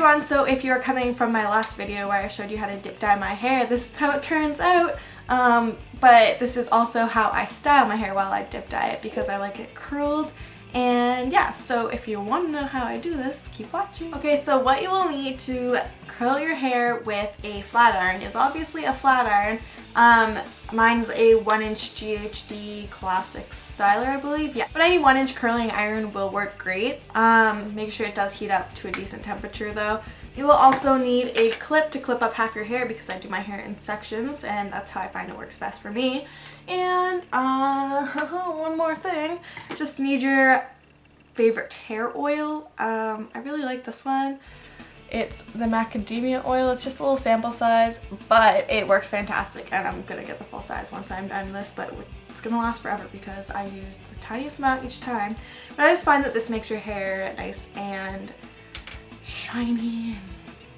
everyone, so if you're coming from my last video where I showed you how to dip dye my hair, this is how it turns out. But this is also how I style my hair while I dip dye it because I like it curled. And yeah, so if you want to know how I do this, keep watching. Okay, so what you will need to curl your hair with a flat iron is obviously a flat iron. Mine's a 1-inch GHD classic styler, I believe. Yeah, but any 1-inch curling iron will work great. Make sure it does heat up to a decent temperature though. You will also need a clip to clip up half your hair because I do my hair in sections and that's how I find it works best for me. And one more thing, just need your favorite hair oil. I really like this one. It's the macadamia oil. It's just a little sample size, but it works fantastic and I'm gonna get the full size once I'm done this, but it's gonna last forever because I use the tiniest amount each time. But I just find that this makes your hair nice and shiny and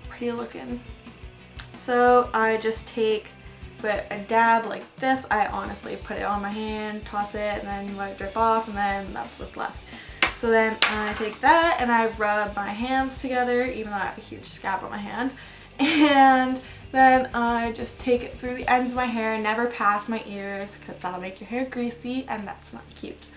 pretty looking. So I just take a dab like this. I honestly put it on my hand, toss it, and then let it drip off, and then that's what's left. So then I take that and I rub my hands together, even though I have a huge scab on my hand. And then I just take it through the ends of my hair, never past my ears because that'll make your hair greasy and that's not cute.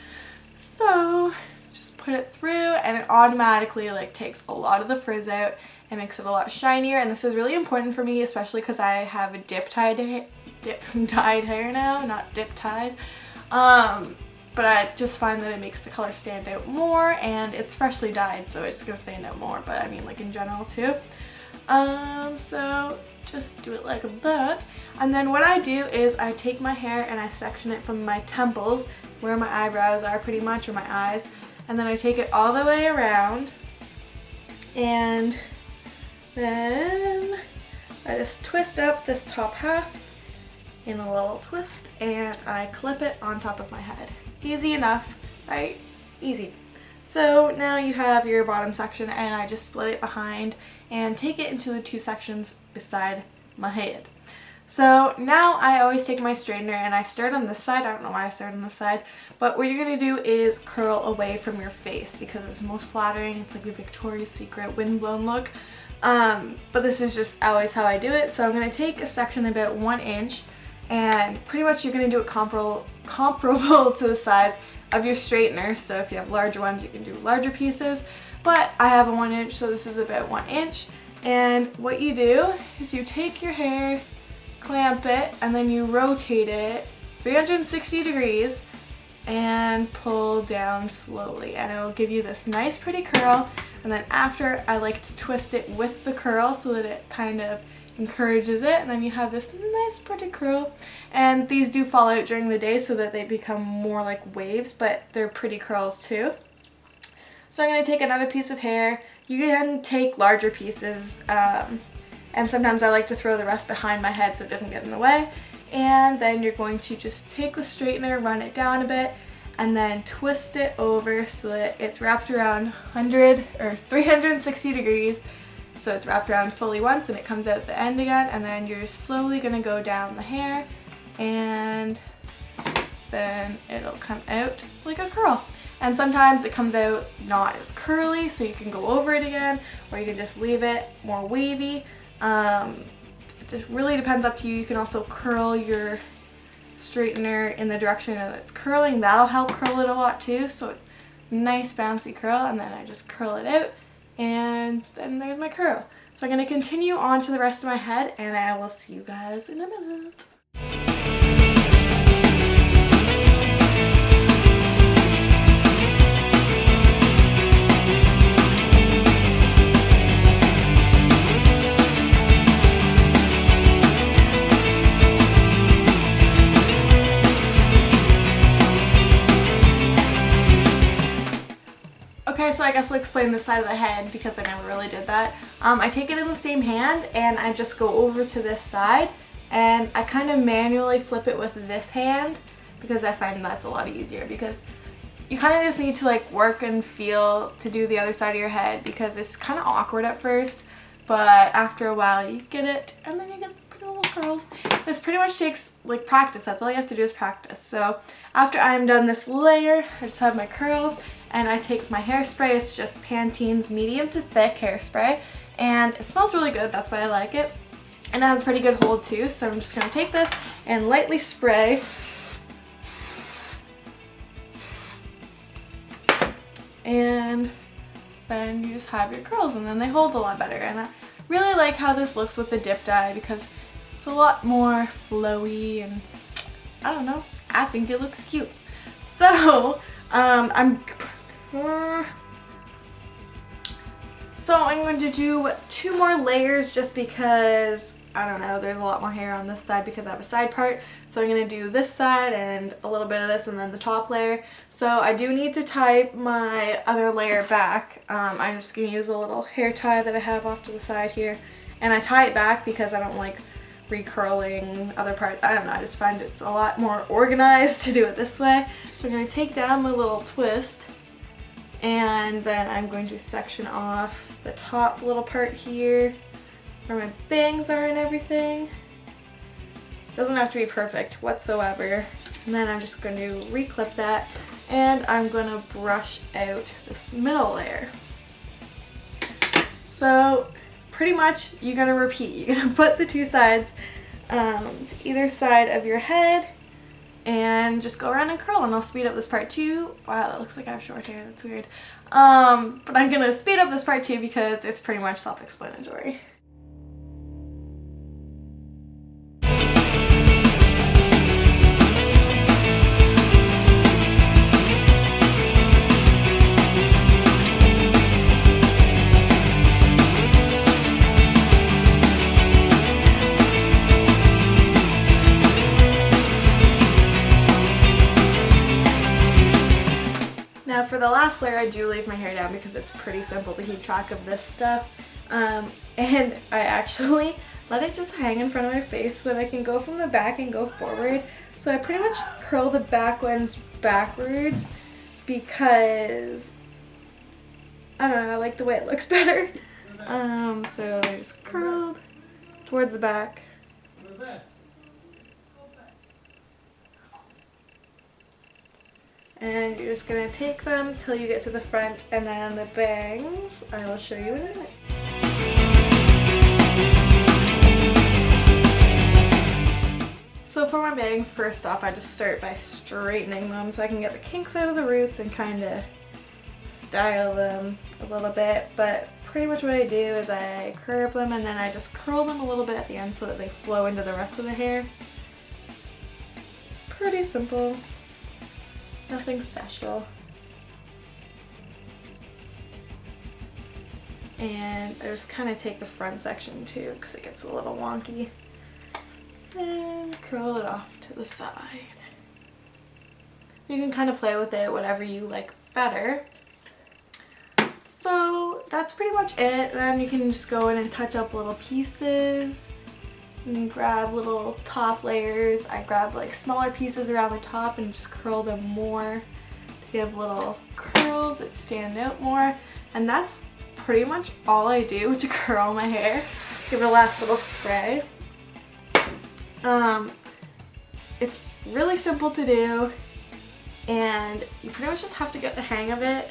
So just put it through and it automatically like takes a lot of the frizz out and makes it a lot shinier. And this is really important for me, especially because I have a dip-dyed hair now, not dip-dyed. But I just find that it makes the color stand out more and it's freshly dyed, so it's gonna stand out more, but I mean like in general too. So just do it like that. And then what I do is I take my hair and I section it from my temples, where my eyebrows are pretty much, or my eyes, and then I take it all the way around and then I just twist up this top half in a little twist and I clip it on top of my head. Easy enough, right? Easy. So now you have your bottom section and I just split it behind and take it into the two sections beside my head. So now I always take my straightener and I start on this side. I don't know why I start on this side, but what you're going to do is curl away from your face because it's most flattering. It's like a Victoria's Secret windblown look. But this is just always how I do it. So I'm going to take a section about 1 inch and pretty much you're going to do it comparable to the size of your straightener. So if you have larger ones, you can do larger pieces, but I have a 1 inch, so this is about 1 inch. And what you do is you take your hair, clamp it, and then you rotate it 360 degrees and pull down slowly, and it'll give you this nice pretty curl. And then after, I like to twist it with the curl so that it kind of encourages it, and then you have this nice pretty curl. And these do fall out during the day so that they become more like waves, but they're pretty curls too. So I'm going to take another piece of hair. You can take larger pieces, and sometimes I like to throw the rest behind my head so it doesn't get in the way. And then you're going to just take the straightener, run it down a bit, and then twist it over so that it's wrapped around 360 degrees. So it's wrapped around fully once and it comes out the end again, and then you're slowly going to go down the hair and then it'll come out like a curl. And sometimes it comes out not as curly, so you can go over it again, or you can just leave it more wavy. It just really depends up to you. You can also curl your straightener in the direction that it's curling. That'll help curl it a lot too, so nice bouncy curl. And then I just curl it out and then there's my curl. So I'm going to continue on to the rest of my head and I will see you guys in a minute. Okay, so I guess I'll explain this side of the head because I never really did that. I take it in the same hand and I just go over to this side and I kind of manually flip it with this hand because I find that's a lot easier, because you kind of just need to like work and feel to do the other side of your head because it's kind of awkward at first, but after a while you get it and then you get pretty little curls. This pretty much takes like practice. That's all you have to do is practice. So after I'm done this layer, I just have my curls and I take my hairspray. It's just Pantene's medium to thick hairspray, and it smells really good. That's why I like it. And it has a pretty good hold too, so I'm just going to take this and lightly spray. And then you just have your curls, and then they hold a lot better. And I really like how this looks with the dip dye because it's a lot more flowy, and I don't know, I think it looks cute. So I'm going to do 2 more layers just because, I don't know, there's a lot more hair on this side because I have a side part. So I'm going to do this side and a little bit of this and then the top layer. So I do need to tie my other layer back. I'm just going to use a little hair tie that I have off to the side here. And I tie it back because I don't like recurling other parts. I don't know, I just find it's a lot more organized to do it this way. So I'm going to take down my little twist, and then I'm going to section off the top little part here where my bangs are and everything. Doesn't have to be perfect whatsoever. And then I'm just going to reclip that, and I'm going to brush out this middle layer. So pretty much you're going to repeat. You're going to put the 2 sides to either side of your head and just go around and curl, and I'll speed up this part too. Wow, that looks like I have short hair, that's weird. But I'm going to speed up this part too because it's pretty much self-explanatory. Now for the last layer, I do leave my hair down because it's pretty simple to keep track of this stuff. And I actually let it just hang in front of my face so that I can go from the back and go forward. So I pretty much curl the back ones backwards because, I don't know, I like the way it looks better. So they're just curled towards the back. And you're just going to take them till you get to the front, and then the bangs I will show you in a minute. So for my bangs, first off I just start by straightening them so I can get the kinks out of the roots and kind of style them a little bit. But pretty much what I do is I curve them and then I just curl them a little bit at the end so that they flow into the rest of the hair. It's pretty simple. Nothing special. And I just kind of take the front section too because it gets a little wonky. And curl it off to the side. You can kind of play with it whatever you like better. So that's pretty much it. Then you can just go in and touch up little pieces. And grab little top layers. I grab like smaller pieces around the top and just curl them more to give little curls that stand out more. And that's pretty much all I do to curl my hair. Give it a last little spray. It's really simple to do, and you pretty much just have to get the hang of it,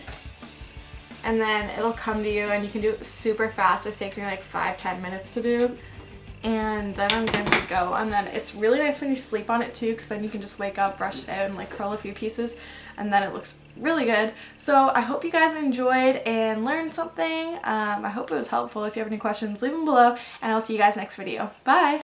and then it'll come to you, and you can do it super fast. It takes me like 5-10 minutes to do. And then I'm good to go. And then it's really nice when you sleep on it too, because then you can just wake up, brush it out, and like curl a few pieces, and then it looks really good. So I hope you guys enjoyed and learned something. I hope it was helpful. If you have any questions, leave them below, and I'll see you guys next video. Bye!